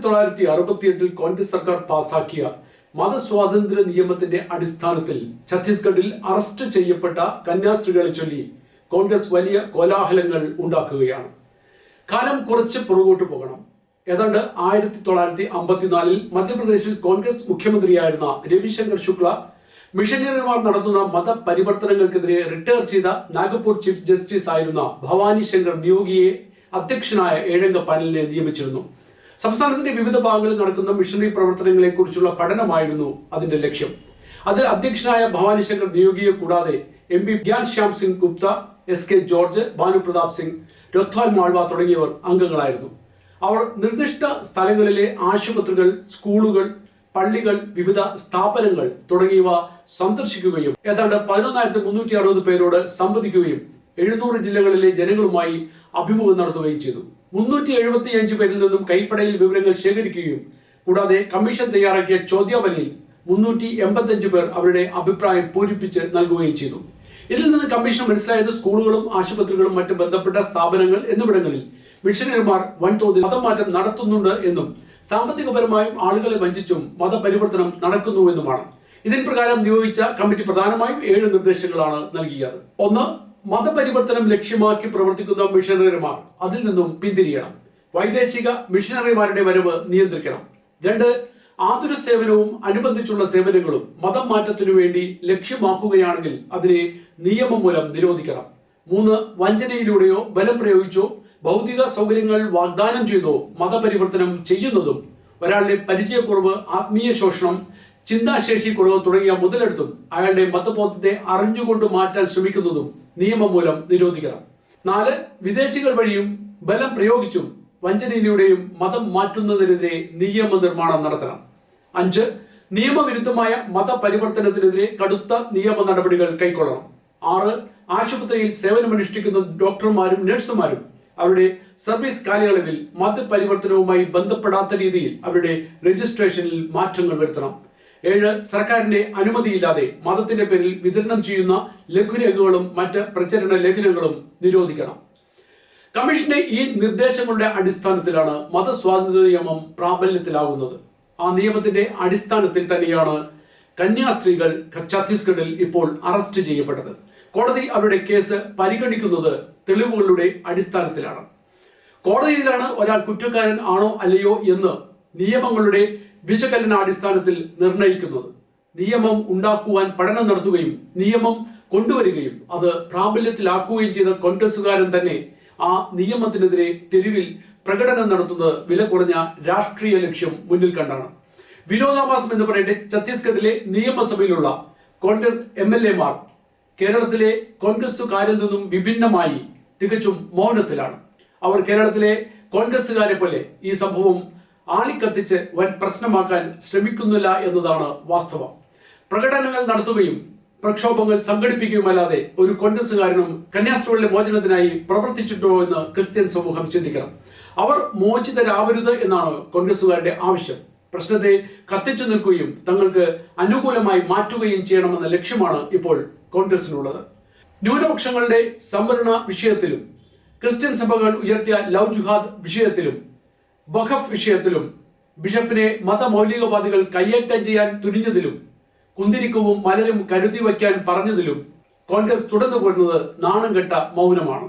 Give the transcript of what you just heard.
1968 കോൺഗ്രസ് സർക്കാർ പാസാക്കിയ മതസ്വാതന്ത്ര്യ നിയമത്തിന്റെ അടിസ്ഥാനത്തിൽ ഛത്തീസ്ഗഡിൽ അറസ്റ്റ് ചെയ്യപ്പെട്ട കന്യാസ്ത്രീകളെ ചൊല്ലി കോൺഗ്രസ് വലിയ കോലാഹലങ്ങൾ ഉണ്ടാക്കുകയാണ്. കാലം കുറച്ച് പുറകോട്ട് പോകണം. ഏതാണ്ട് 1954 മധ്യപ്രദേശിൽ കോൺഗ്രസ് മുഖ്യമന്ത്രിയായിരുന്ന രവിശങ്കർ ശുക്ല മിഷനറിമാർ നടത്തുന്ന മതപരിവർത്തനങ്ങൾക്കെതിരെ റിട്ടയർ ചെയ്ത നാഗപൂർ ചീഫ് ജസ്റ്റിസ് ആയിരുന്ന ഭവാനി ശങ്കർ നിയോഗിയെ അധ്യക്ഷനായ 7-അംഗ പാനലിനെ നിയമിച്ചിരുന്നു. സംസ്ഥാനത്തിന്റെ വിവിധ ഭാഗങ്ങളിൽ നടക്കുന്ന മിഷണറി പ്രവർത്തനങ്ങളെ കുറിച്ചുള്ള പഠനമായിരുന്നു അതിന്റെ ലക്ഷ്യം. അതിൽ അധ്യക്ഷനായ ഭവാനി ശങ്കർ നിയോഗിയെ കൂടാതെ MP Gyan Shyam Singh Gupta, SK George, Bhanu Pratap Singh, Ratwal Malwa തുടങ്ങിയവർ അംഗങ്ങളായിരുന്നു. അവർ നിർദ്ദിഷ്ട സ്ഥലങ്ങളിലെ ആശുപത്രികൾ, സ്കൂളുകൾ, പള്ളികൾ, വിവിധ സ്ഥാപനങ്ങൾ തുടങ്ങിയവ സന്ദർശിക്കുകയും ഏതാണ്ട് 11,360 പേരോട് സംവദിക്കുകയും 700 ജില്ലകളിലെ ജനങ്ങളുമായി അഭിമുഖം നടത്തുകയും ചെയ്തു. 375 പേരിൽ നിന്നും കൈപ്പടയിൽ വിവരങ്ങൾ ശേഖരിക്കുകയും കൂടാതെ കമ്മീഷൻ തയ്യാറാക്കിയ ചോദ്യാവലിയിൽ 385 പേർ അവരുടെ അഭിപ്രായം പൂരിപ്പിച്ച് നൽകുകയും ചെയ്തു. ഇതിൽ നിന്ന് കമ്മീഷൻ മനസ്സിലായത് സ്കൂളുകളും ആശുപത്രികളും മറ്റ് ബന്ധപ്പെട്ട സ്ഥാപനങ്ങൾ എന്നിവിടങ്ങളിൽ മിഷനറിമാർ വൻതോതിൽ മതമാറ്റം നടത്തുന്നുണ്ട് എന്നും സാമ്പത്തികപരമായും ആളുകളെ വഞ്ചിച്ചും മതപരിവർത്തനം നടക്കുന്നുവെന്നുമാണ്. ഇതിൻ പ്രകാരം നിയോഗിച്ച കമ്മിറ്റി പ്രധാനമായും 7 നിർദ്ദേശങ്ങളാണ് നൽകിയത്. 1. മതപരിവർത്തനം ലക്ഷ്യമാക്കി പ്രവർത്തിക്കുന്ന മിഷനറിമാർ അതിൽ നിന്നും പിന്തിരിയണം. വൈദേശിക മിഷനറിമാരുടെ വരവ് നിയന്ത്രിക്കണം. 2. ആതുര സേവനവും അനുബന്ധിച്ചുള്ള സേവനങ്ങളും മതം മാറ്റത്തിനു വേണ്ടി ലക്ഷ്യമാക്കുകയാണെങ്കിൽ അതിനെ നിയമം മൂലം നിരോധിക്കണം. 3. വഞ്ചനയിലൂടെയോ ബലം പ്രയോഗിച്ചോ ഭൗതിക സൗകര്യങ്ങൾ വാഗ്ദാനം ചെയ്തോ മതപരിവർത്തനം ചെയ്യുന്നതും ഒരാളുടെ പരിചയക്കുറവ്, ആത്മീയ ശോഷണം, ചിന്താശേഷി കുറവ് തുടങ്ങിയ മുതലെടുത്തും അയാളുടെ മതബോധത്തെ അറിഞ്ഞുകൊണ്ട് മാറ്റാൻ ശ്രമിക്കുന്നതും നിയമം മൂലം നിരോധിക്കണം. 4. വിദേശികൾ വഴിയും ബലം പ്രയോഗിച്ചും വഞ്ചനയിലൂടെയും മതം മാറ്റുന്നതിനെതിരെ നിയമനിർമ്മാണം നടത്തണം. 5. നിയമവിരുദ്ധമായ മതപരിവർത്തനത്തിനെതിരെ കടുത്ത നിയമ നടപടികൾ കൈക്കൊള്ളണം. 6. ആശുപത്രിയിൽ സേവനമനുഷ്ഠിക്കുന്ന ഡോക്ടർമാരും നഴ്സുമാരും അവരുടെ സർവീസ് കാലയളവിൽ മതപരിവർത്തനവുമായി ബന്ധപ്പെടാത്ത രീതിയിൽ അവരുടെ രജിസ്ട്രേഷനിൽ മാറ്റങ്ങൾ വരുത്തണം. 7. സർക്കാരിന്റെ അനുമതിയില്ലാതെ മതത്തിന്റെ പേരിൽ വിതരണം ചെയ്യുന്ന ലഘുരേഖകളും മറ്റ് പ്രചരണ ലേഖനങ്ങളും നിരോധിക്കണം. കമ്മീഷന്റെ ഈ നിർദ്ദേശങ്ങളുടെ അടിസ്ഥാനത്തിലാണ് മതസ്വാതന്ത്ര്യ നിയമം പ്രാബല്യത്തിലാകുന്നത്. ആ നിയമത്തിന്റെ അടിസ്ഥാനത്തിൽ തന്നെയാണ് കന്യാസ്ത്രീകൾ ഛത്തീസ്ഗഡിൽ ഇപ്പോൾ അറസ്റ്റ് ചെയ്യപ്പെട്ടത്. കോടതി അവരുടെ കേസ് പരിഗണിക്കുന്നത് തെളിവുകളുടെ അടിസ്ഥാനത്തിലാണ്. കോടതിയിലാണ് ഒരാൾ കുറ്റക്കാരൻ ആണോ അല്ലയോ എന്ന് നിയമങ്ങളുടെ വിശകലനാടിസ്ഥാനത്തിൽ നിർണയിക്കുന്നത്. നിയമം ഉണ്ടാക്കുവാൻ പഠനം നടത്തുകയും നിയമം കൊണ്ടുവരികയും അത് പ്രാബല്യത്തിലാക്കുകയും ചെയ്ത കോൺഗ്രസുകാരൻ തന്നെ ആ നിയമത്തിനെതിരെ തെരുവിൽ പ്രകടനം നടത്തുന്നത് വില കുറഞ്ഞ രാഷ്ട്രീയ ലക്ഷ്യം മുന്നിൽ കണ്ടാണ്. വിരോധാഭാസം എന്ന് പറയട്ടെ, ഛത്തീസ്ഗഡിലെ നിയമസഭയിലുള്ള കോൺഗ്രസ് MLA മാർ കേരളത്തിലെ കോൺഗ്രസുകാരിൽ നിന്നും വിഭിന്നമായി തികച്ചും മൗനത്തിലാണ്. അവർ കേരളത്തിലെ കോൺഗ്രസുകാരെ പോലെ ഈ സംഭവം ആളിക്കത്തിച്ച് വൻ പ്രശ്നമാക്കാൻ ശ്രമിക്കുന്നില്ല എന്നതാണ് വാസ്തവം. പ്രകടനങ്ങൾ നടത്തുകയും പ്രക്ഷോഭങ്ങൾ സംഘടിപ്പിക്കുകയുമല്ലാതെ ഒരു കോൺഗ്രസുകാരനും കന്യാസ്ത്രീകളുടെ മോചനത്തിനായി പ്രവർത്തിച്ചിട്ടോ എന്ന് ക്രിസ്ത്യൻ സമൂഹം ചിന്തിക്കണം. അവർ മോചിതരാവരുത് എന്നാണ് കോൺഗ്രസുകാരുടെ ആവശ്യം. പ്രശ്നത്തെ കത്തിച്ചു നിൽക്കുകയും തങ്ങൾക്ക് അനുകൂലമായി മാറ്റുകയും ചെയ്യണമെന്ന ലക്ഷ്യമാണ് ഇപ്പോൾ കോൺഗ്രസിനുള്ളത്. ന്യൂനപക്ഷങ്ങളുടെ സംവരണ വിഷയത്തിലും ക്രിസ്ത്യൻ സഭകൾ ഉയർത്തിയ ലവ് ജിഹാദ് വിഷയത്തിലും വഖഫ് വിഷയത്തിലും ബിഷപ്പിനെ മതമൗലികവാദികൾ കയ്യേറ്റം ചെയ്യാൻ തുനിഞ്ഞതിലും കുന്തിരിക്കവും മലരും കരുതി വയ്ക്കാൻ പറഞ്ഞതിലും കോൺഗ്രസ് തുടർന്നു പോരുന്നത് നാണം കെട്ട മൗനമാണ്.